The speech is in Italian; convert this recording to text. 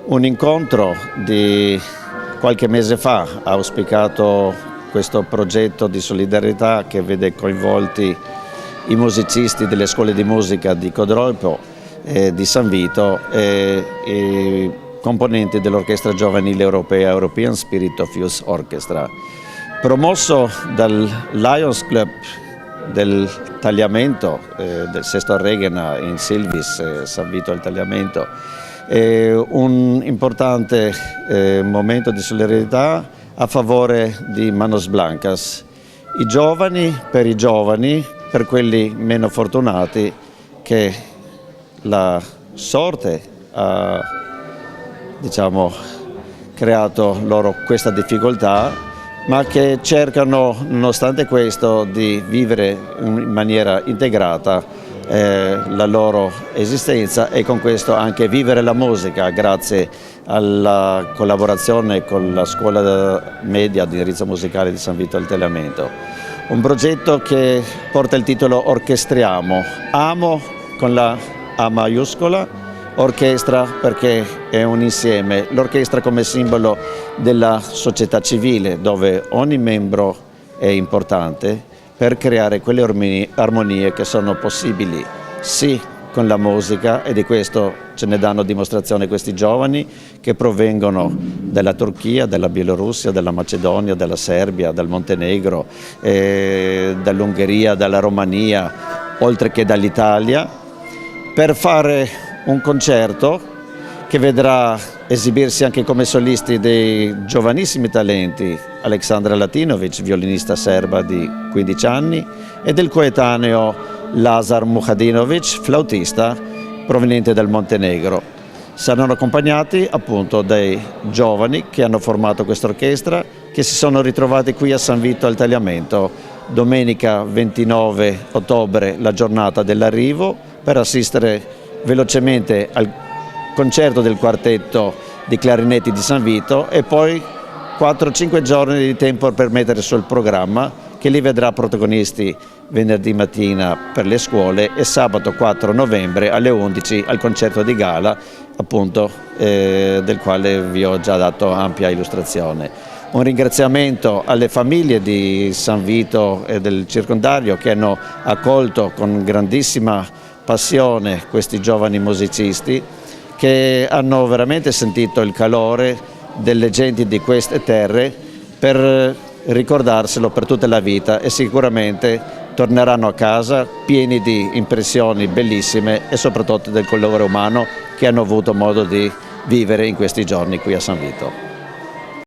Un incontro di qualche mese fa ha auspicato questo progetto di solidarietà che vede coinvolti i musicisti delle scuole di musica di Codroipo e di San Vito e i componenti dell'Orchestra Giovanile Europea European Spirit of Youth Orchestra. Promosso dal Lions Club del Tagliamento, del Sesto Regena in Silvis, San Vito al Tagliamento, un importante momento di solidarietà a favore di Manos Blancas, i giovani, per quelli meno fortunati che la sorte ha creato loro questa difficoltà, ma che cercano nonostante questo di vivere in maniera integrata la loro esistenza e con questo anche vivere la musica grazie alla collaborazione con la scuola media di indirizzo musicale di San Vito al Tagliamento. Un progetto che porta il titolo Orchestriamo, amo con la A maiuscola, orchestra perché è un insieme, l'orchestra come simbolo della società civile dove ogni membro è importante per creare quelle armonie che sono possibili sì con la musica, e di questo ce ne danno dimostrazione questi giovani che provengono dalla Turchia, dalla Bielorussia, dalla Macedonia, dalla Serbia, dal Montenegro, dall'Ungheria, dalla Romania, oltre che dall'Italia, per fare un concerto che vedrà esibirsi anche come solisti dei giovanissimi talenti Aleksandra Latinovic, violinista serba di 15 anni, e del coetaneo Lazar Muhadinovic, flautista proveniente dal Montenegro. Saranno accompagnati appunto dai giovani che hanno formato questa orchestra, che si sono ritrovati qui a San Vito al Tagliamento domenica 29 ottobre, la giornata dell'arrivo, per assistere velocemente al concerto del quartetto di clarinetti di San Vito e poi 4-5 giorni di tempo per mettere sul programma, che li vedrà protagonisti venerdì mattina per le scuole e sabato 4 novembre alle 11 al concerto di gala, appunto del quale vi ho già dato ampia illustrazione. Un ringraziamento alle famiglie di San Vito e del circondario che hanno accolto con grandissima passione questi giovani musicisti, che hanno veramente sentito il calore delle genti di queste terre per ricordarselo per tutta la vita, e sicuramente torneranno a casa pieni di impressioni bellissime e soprattutto del colore umano che hanno avuto modo di vivere in questi giorni qui a San Vito.